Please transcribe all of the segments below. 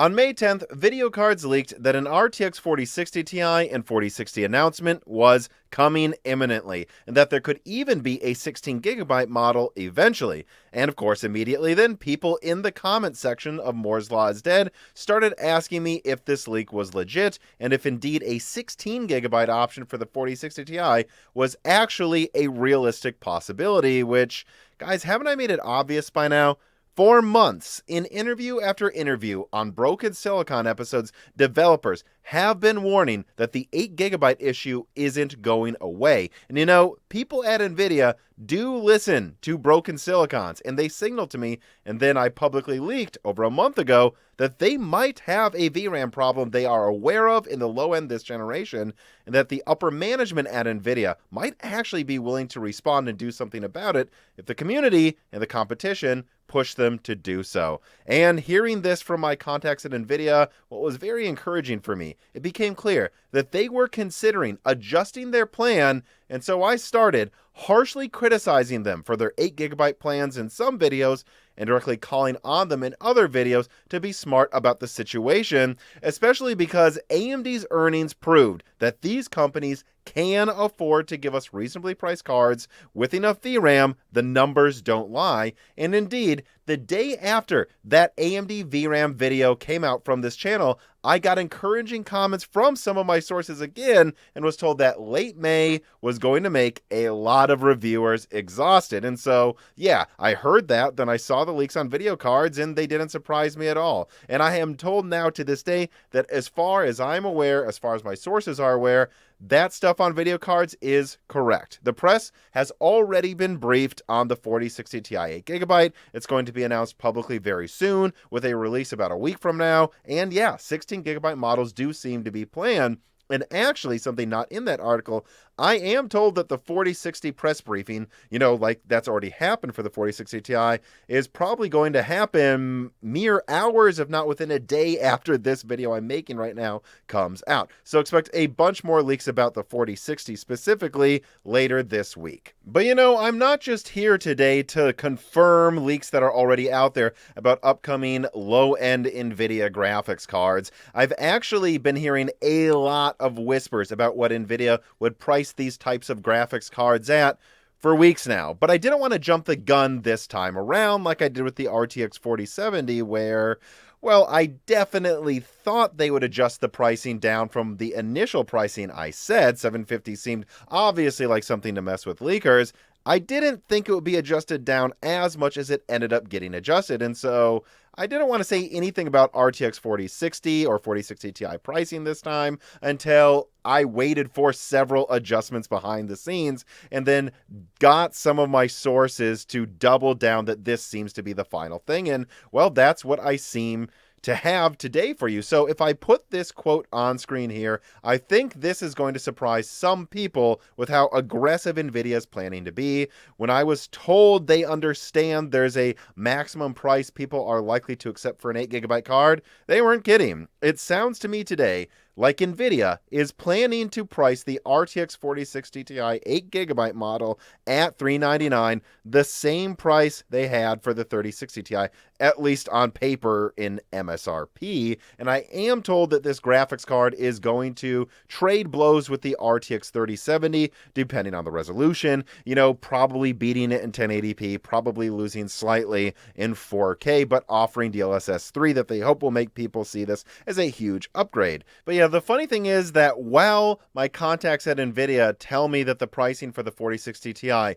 On May 10th, video cards leaked that an RTX 4060 Ti and 4060 announcement was coming imminently, and that there could even be a 16GB model eventually. And of course, immediately then, people in the comment section of Moore's Law is Dead started asking me if this leak was legit, and if indeed a 16GB option for the 4060 Ti was actually a realistic possibility, which, guys, haven't I made it obvious by now? For months, in interview after interview on Broken Silicon episodes, developers have been warning that the 8GB issue isn't going away. And you know, people at Nvidia do listen to Broken Silicons, and they signaled to me, and then I publicly leaked over a month ago, that they might have a VRAM problem they are aware of in the low end this generation, and that the upper management at Nvidia might actually be willing to respond and do something about it if the community and the competition push them to do so. And hearing this from my contacts at Nvidia, what was very encouraging for me, it became clear that they were considering adjusting their plan, and so I started harshly criticizing them for their 8GB plans in some videos and directly calling on them in other videos to be smart about the situation, especially because AMD's earnings proved that these companies can afford to give us reasonably priced cards with enough VRAM. The numbers don't lie. And indeed, the day after that AMD VRAM video came out from this channel, I got encouraging comments from some of my sources again and was told that late May was going to make a lot of reviewers exhausted. And so, yeah, I heard that, then I saw the leaks on video cards, and they didn't surprise me at all. And I am told now to this day that as far as I'm aware, as far as my sources are aware, that stuff on video cards is correct. The press has already been briefed on the 4060 Ti 8GB. It's going to be announced publicly very soon, with a release about a week from now. And yeah, 16GB models do seem to be planned. And actually, something not in that article, I am told that the 4060 press briefing, you know, like that's already happened for the 4060 Ti, is probably going to happen mere hours, if not within a day after this video I'm making right now comes out. So expect a bunch more leaks about the 4060 specifically later this week. But you know, I'm not just here today to confirm leaks that are already out there about upcoming low-end Nvidia graphics cards. I've actually been hearing a lot of whispers about what Nvidia would price these types of graphics cards at for weeks now. But I didn't want to jump the gun this time around like I did with the RTX 4070, where, well, I definitely thought they would adjust the pricing down from the initial pricing I said. 750 seemed obviously like something to mess with leakers. I didn't think it would be adjusted down as much as it ended up getting adjusted, and so I didn't want to say anything about RTX 4060 or 4060 Ti pricing this time until I waited for several adjustments behind the scenes and then got some of my sources to double down that this seems to be the final thing, and well, that's what I seem to have today for you. So if I put this quote on screen here, I think this is going to surprise some people with how aggressive Nvidia is planning to be. When I was told they understand there's a maximum price people are likely to accept for an 8GB card, they weren't kidding. It sounds to me today like Nvidia is planning to price the RTX 4060 Ti 8GB model at $399, the same price they had for the 3060 Ti, at least on paper in MSRP. And I am told that this graphics card is going to trade blows with the RTX 3070, depending on the resolution, you know, probably beating it in 1080p, probably losing slightly in 4K, but offering DLSS 3 that they hope will make people see this as a huge upgrade. But yeah, the funny thing is that while my contacts at Nvidia tell me that the pricing for the 4060 Ti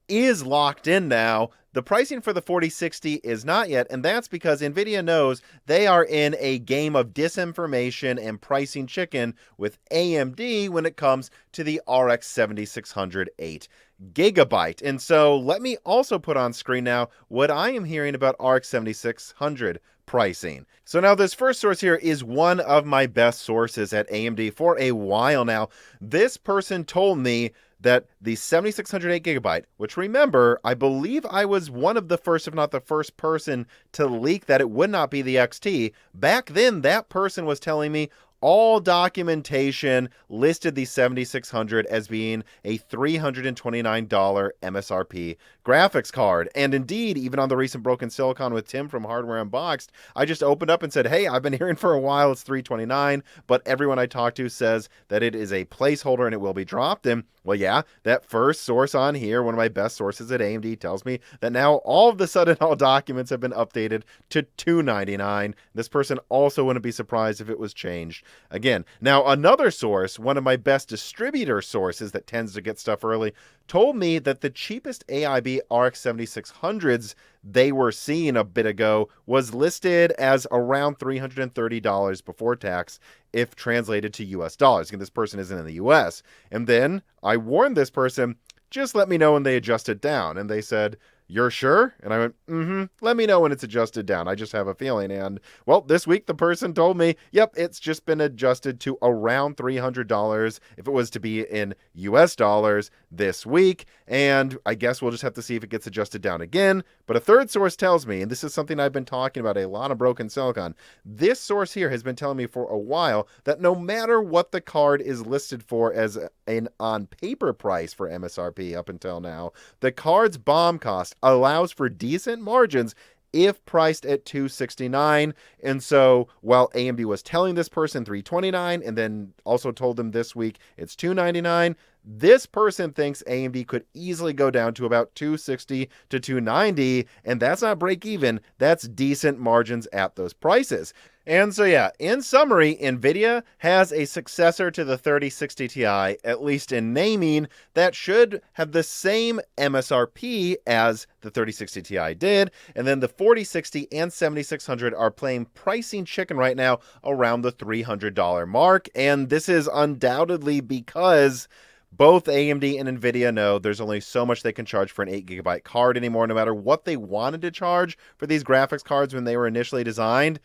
is locked in now, the pricing for the 4060 is not yet, and that's because Nvidia knows they are in a game of disinformation and pricing chicken with AMD when it comes to the RX 7600 8GB. And so let me also put on screen now what I am hearing about RX 7600 pricing. So now this first source here is one of my best sources at AMD for a while now. This person told me that the 7600 8GB, which remember, I believe I was one of the first, if not the first person to leak that it would not be the XT. Back then, that person was telling me all documentation listed the 7600 as being a $329 MSRP graphics card. And indeed, even on the recent Broken Silicon with Tim from Hardware Unboxed, I just opened up and said, hey, I've been hearing for a while it's $329, but everyone I talk to says that it is a placeholder and it will be dropped. And well, yeah, that first source on here, one of my best sources at AMD, tells me that now all of a sudden all documents have been updated to $299. This person also wouldn't be surprised if it was changed again. Now, another source, one of my best distributor sources that tends to get stuff early, told me that the cheapest AIB RX 7600s they were seeing a bit ago was listed as around $330 before tax if translated to US dollars. Again, this person isn't in the US. And then I warned this person, just let me know when they adjust it down. And they said, you're sure? And I went, let me know when it's adjusted down. I just have a feeling. And, well, this week the person told me, yep, it's just been adjusted to around $300 if it was to be in US dollars this week. And I guess we'll just have to see if it gets adjusted down again. But a third source tells me, and this is something I've been talking about a lot of Broken Silicon, this source here has been telling me for a while that no matter what the card is listed for as an on-paper price for MSRP up until now, the card's BOM cost allows for decent margins if priced at $269. And so while AMD was telling this person $329 and then also told them this week it's $299, this person thinks AMD could easily go down to about $260 to $290, and that's not break even, that's decent margins at those prices. And so yeah, in summary, Nvidia has a successor to the 3060 Ti, at least in naming, that should have the same MSRP as the 3060 Ti did, and then the 4060 and 7600 are playing pricing chicken right now around the $300 mark, and this is undoubtedly because both AMD and Nvidia know there's only so much they can charge for an 8GB card anymore, no matter what they wanted to charge for these graphics cards when they were initially designed.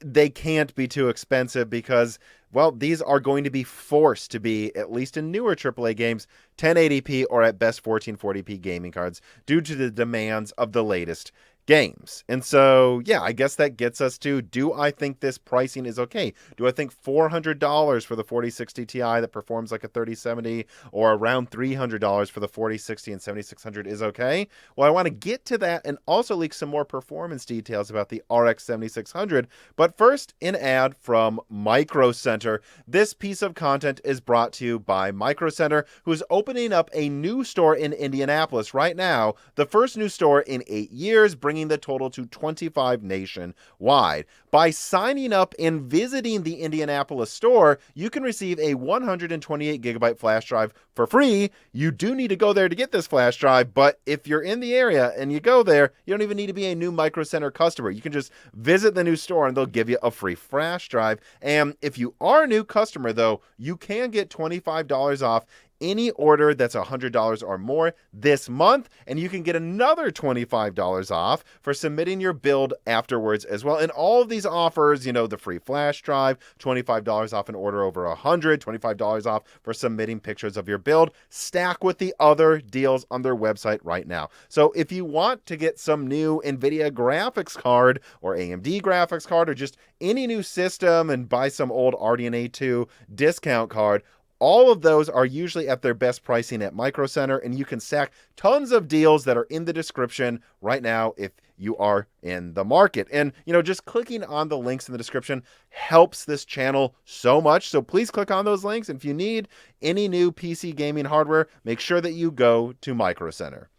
They can't be too expensive because, well, these are going to be forced to be, at least in newer AAA games, 1080p or at best 1440p gaming cards due to the demands of the latest games. And so, yeah, I guess that gets us to, do I think this pricing is okay? Do I think $400 for the 4060 Ti that performs like a 3070 or around $300 for the 4060 and 7600 is okay? Well, I want to get to that and also leak some more performance details about the RX 7600. But first, an ad from Micro Center. This piece of content is brought to you by Micro Center, who's opening up a new store in Indianapolis right now, the first new store in 8 years, bringing the total to 25 nationwide. By signing up and visiting the Indianapolis store, you can receive a 128GB flash drive for free. You do need to go there to get this flash drive, but if you're in the area and you go there, you don't even need to be a new Micro Center customer. You can just visit the new store and they'll give you a free flash drive. And if you are a new customer, though, you can get $25 off any order that's $100 or more this month, and you can get another $25 off for submitting your build afterwards as well. And all of these offers, you know, the free flash drive, $25 off an order over $100, $25 off for submitting pictures of your build, stack with the other deals on their website right now. So if you want to get some new Nvidia graphics card or AMD graphics card or just any new system and buy some old RDNA 2 discount card, all of those are usually at their best pricing at Micro Center, and you can stack tons of deals that are in the description right now if you are in the market. And, you know, just clicking on the links in the description helps this channel so much. So please click on those links. If you need any new PC gaming hardware, make sure that you go to Micro Center.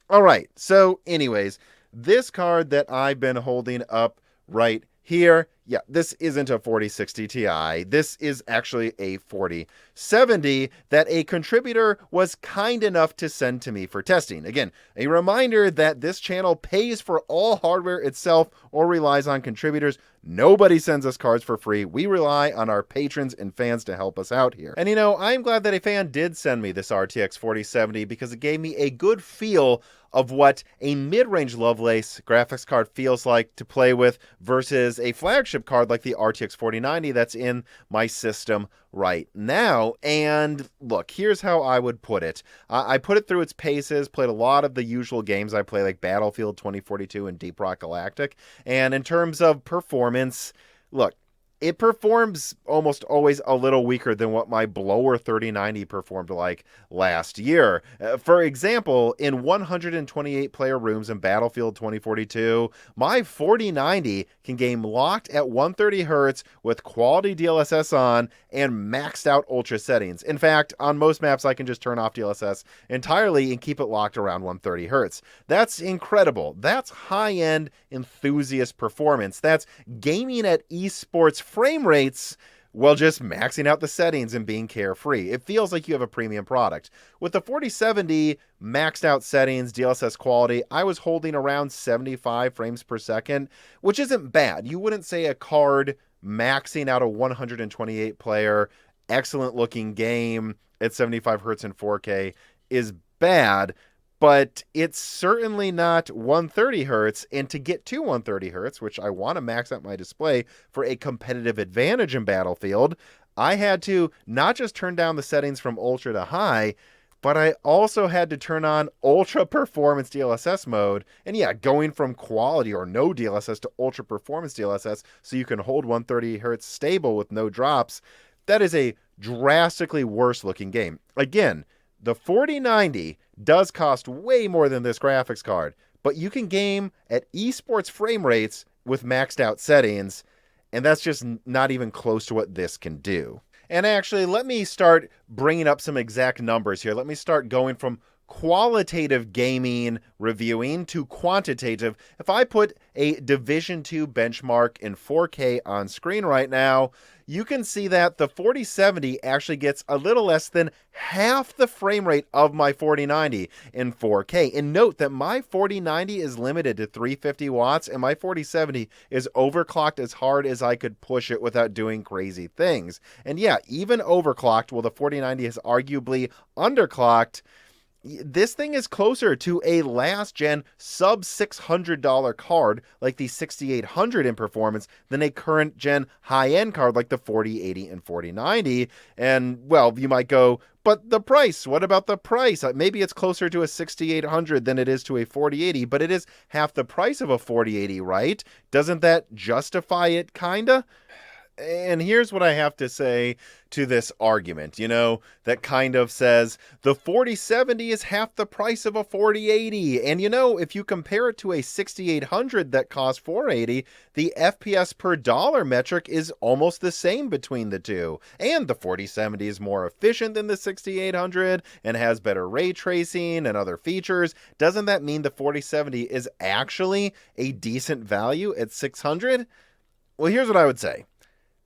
All right. So anyways, this card that I've been holding up right here, yeah, this isn't a 4060 Ti. This is actually a 4070 that a contributor was kind enough to send to me for testing. Again, a reminder that this channel pays for all hardware itself or relies on contributors. Nobody sends us cards for free. We rely on our patrons and fans to help us out here. And you know, I'm glad that a fan did send me this RTX 4070 because it gave me a good feel of what a mid-range Lovelace graphics card feels like to play with versus a flagship card like the RTX 4090 that's in my system right now. And look, here's how I would put it. I put it through its paces, played a lot of the usual games I play like Battlefield 2042 and Deep Rock Galactic. And in terms of performance, look, it performs almost always a little weaker than what my blower 3090 performed like last year. For example, in 128 player rooms in Battlefield 2042, my 4090 can game locked at 130 Hz with quality DLSS on and maxed out ultra settings. In fact, on most maps, I can just turn off DLSS entirely and keep it locked around 130 Hz. That's incredible. That's high-end enthusiast performance. That's gaming at esports frame rates while just maxing out the settings and being carefree. It feels like you have a premium product. With the 4070 maxed out settings, DLSS quality, I was holding around 75 frames per second, which isn't bad. You wouldn't say a card maxing out a 128 player, excellent looking game at 75 Hz and 4K is bad, but it's certainly not 130 Hz. And to get to 130 Hz, which I want to max out my display for a competitive advantage in Battlefield, I had to not just turn down the settings from ultra to high, but I also had to turn on ultra performance DLSS mode. And yeah, going from quality or no DLSS to ultra performance DLSS so you can hold 130 Hz stable with no drops, that is a drastically worse looking game. Again, the 4090 does cost way more than this graphics card, but you can game at esports frame rates with maxed out settings, and that's just not even close to what this can do. And actually, let me start bringing up some exact numbers here. Let me start going from qualitative gaming reviewing to quantitative. If I put a Division 2 benchmark in 4K on screen right now, you can see that the 4070 actually gets a little less than half the frame rate of my 4090 in 4K. And note that my 4090 is limited to 350 watts and my 4070 is overclocked as hard as I could push it without doing crazy things. And yeah, even overclocked, while the 4090 is arguably underclocked, this thing is closer to a last-gen sub-$600 card like the 6800 in performance than a current-gen high-end card like the 4080 and 4090. And, well, you might go, but the price, what about the price? Maybe it's closer to a 6800 than it is to a 4080, but it is half the price of a 4080, right? Doesn't that justify it, kinda? And here's what I have to say to this argument, that kind of says the 4070 is half the price of a 4080. And if you compare it to a 6800 that costs 480, the FPS per dollar metric is almost the same between the two. And the 4070 is more efficient than the 6800 and has better ray tracing and other features. Doesn't that mean the 4070 is actually a decent value at 600? Well, here's what I would say.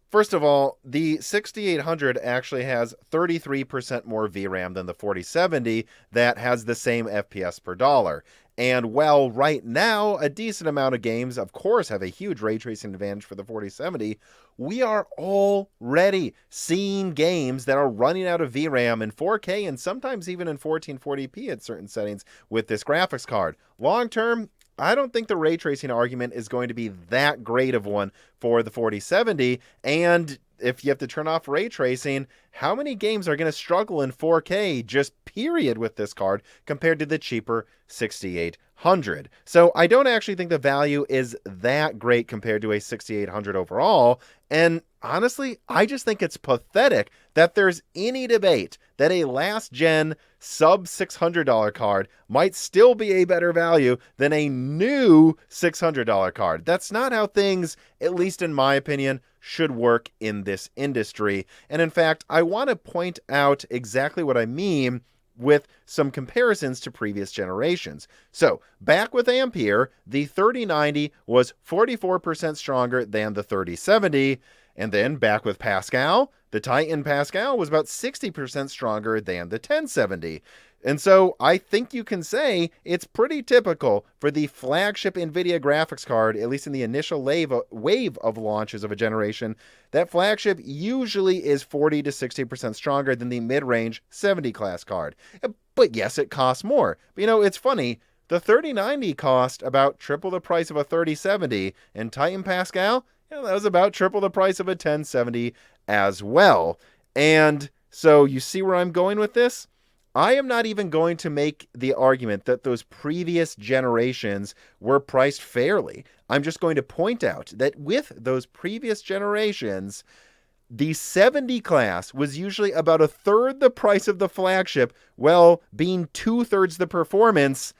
First of all, the 6800 actually has 33% more VRAM than the 4070 that has the same FPS per dollar. And while right now a decent amount of games, of course, have a huge ray tracing advantage for the 4070, we are already seeing games that are running out of VRAM in 4K and sometimes even in 1440p at certain settings with this graphics card. Long term, I don't think the ray tracing argument is going to be that great of one for the 4070. And if you have to turn off ray tracing, how many games are going to struggle in 4K just period with this card compared to the cheaper 6800? So I don't actually think the value is that great compared to a 6800 overall. And honestly, I just think it's pathetic that there's any debate that a last-gen sub-$600 card might still be a better value than a new $600 card. That's not how things, at least in my opinion, should work in this industry. And in fact, I want to point out exactly what I mean with some comparisons to previous generations. So, back with Ampere, the 3090 was 44% stronger than the 3070, and then back with Pascal, the Titan Pascal was about 60% stronger than the 1070. And so I think you can say it's pretty typical for the flagship Nvidia graphics card, at least in the initial wave of launches of a generation, that flagship usually is 40 to 60% stronger than the mid-range 70 class card. But yes, it costs more. But it's funny, the 3090 cost about triple the price of a 3070, and Titan Pascal, that was about triple the price of a 1070 as well. And so you see where I'm going with this? I am not even going to make the argument that those previous generations were priced fairly. I'm just going to point out that with those previous generations, the 70 class was usually about a third the price of the flagship, while being two-thirds the performance.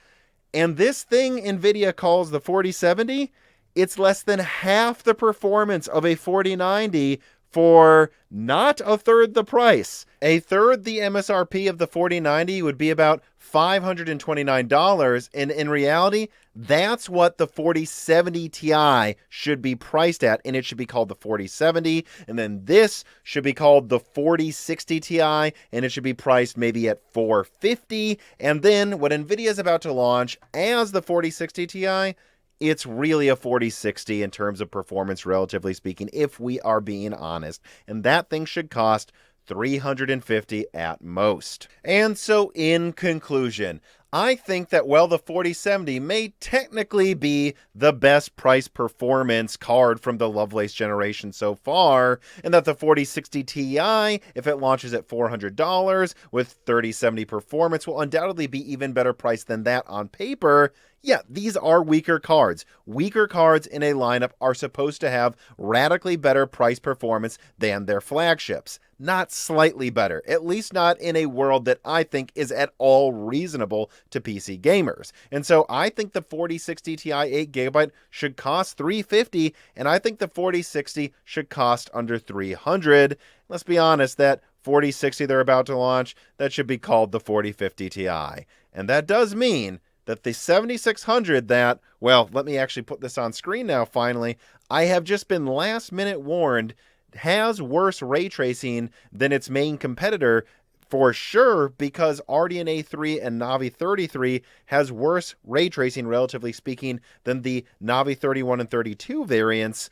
And this thing Nvidia calls the 4070, it's less than half the performance of a 4090 for not a third the price. A third the MSRP of the 4090 would be about $529, and in reality, that's what the 4070 Ti should be priced at, and it should be called the 4070, and then this should be called the 4060 Ti, and it should be priced maybe at $450, and then what Nvidia is about to launch as the 4060 Ti, it's really a 4060 in terms of performance, relatively speaking, if we are being honest. And that thing should cost $350 at most. And so in conclusion, I think that while the 4070 may technically be the best price performance card from the Lovelace generation so far, and that the 4060 Ti, if it launches at $400 with 3070 performance, will undoubtedly be even better priced than that on paper. Yeah, these are weaker cards. Weaker cards in a lineup are supposed to have radically better price performance than their flagships. Not slightly better, at least not in a world that I think is at all reasonable to PC gamers. And so I think the 4060 Ti 8GB should cost $350, and I think the 4060 should cost under $300. Let's be honest, that 4060 they're about to launch, that should be called the 4050 Ti. And that does mean that the 7600 that, well, let me actually put this on screen now finally, I have just been last minute warned, has worse ray tracing than its main competitor for sure, because RDNA 3 and Navi 33 has worse ray tracing, relatively speaking, than the Navi 31 and 32 variants.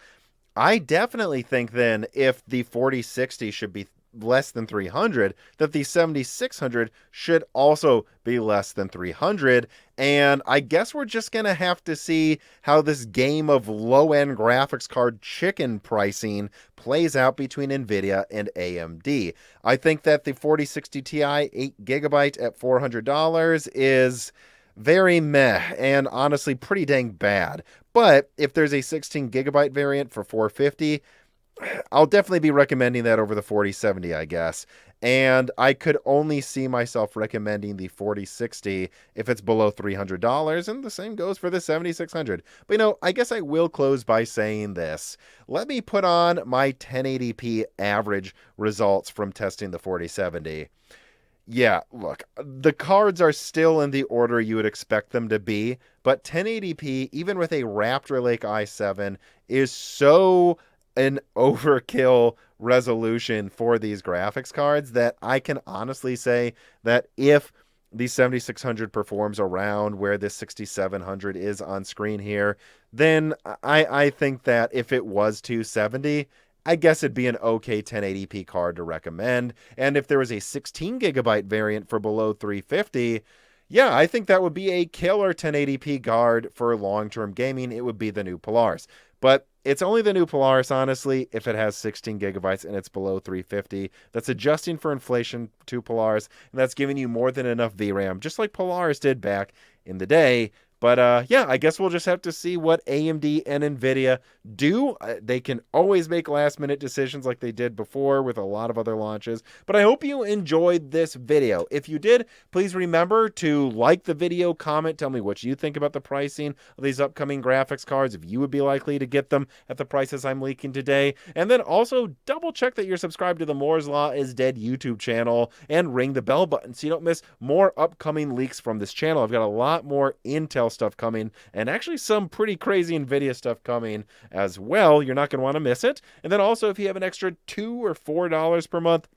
I definitely think then if the 4060 should be less than 300, that the 7600 should also be less than 300. And I guess we're just going to have to see how this game of low-end graphics card chicken pricing plays out between Nvidia and AMD. I think that the 4060 Ti 8GB at $400 is very meh and honestly pretty dang bad. But if there's a 16GB variant for $450, I'll definitely be recommending that over the 4070, I guess. And I could only see myself recommending the 4060 if it's below $300, and the same goes for the 7600. But I guess I will close by saying this. Let me put on my 1080p average results from testing the 4070. Yeah, look, the cards are still in the order you would expect them to be, but 1080p, even with a Raptor Lake i7, is so an overkill resolution for these graphics cards that I can honestly say that if the 7600 performs around where this 6700 is on screen here, then I think that if it was 270, I guess it'd be an okay 1080p card to recommend. And if there was a 16GB variant for below 350, yeah, I think that would be a killer 1080p card for long-term gaming. It would be the new Polaris. But it's only the new Polaris, honestly, if it has 16GB and it's below 350. That's adjusting for inflation to Polaris, and that's giving you more than enough VRAM, just like Polaris did back in the day. But yeah, I guess we'll just have to see what AMD and Nvidia do. They can always make last-minute decisions like they did before with a lot of other launches. But I hope you enjoyed this video. If you did, please remember to like the video, comment, tell me what you think about the pricing of these upcoming graphics cards, if you would be likely to get them at the prices I'm leaking today. And then also double-check that you're subscribed to the Moore's Law is Dead YouTube channel and ring the bell button so you don't miss more upcoming leaks from this channel. I've got a lot more Intel stuff coming, and actually some pretty crazy Nvidia stuff coming as well. You're not going to want to miss it. And then also, if you have an extra $2 or $4 per month,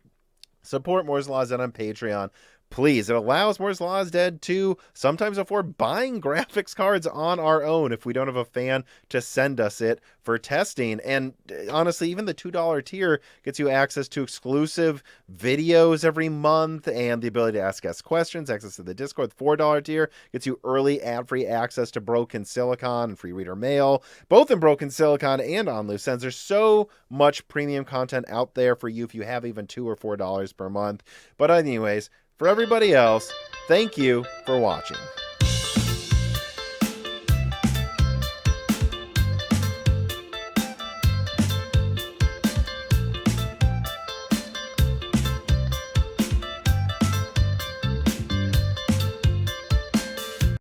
support Moore's Law is Dead on Patreon. Please, it allows Moore's Law is Dead to sometimes afford buying graphics cards on our own if we don't have a fan to send us it for testing. And honestly, even the $2 tier gets you access to exclusive videos every month and the ability to ask us questions, access to the Discord. The $4 tier gets you early ad-free access to Broken Silicon and free reader mail, both in Broken Silicon and on Loose Ends. There's so much premium content out there for you if you have even $2 or $4 per month. But anyways, For everybody else, thank you for watching.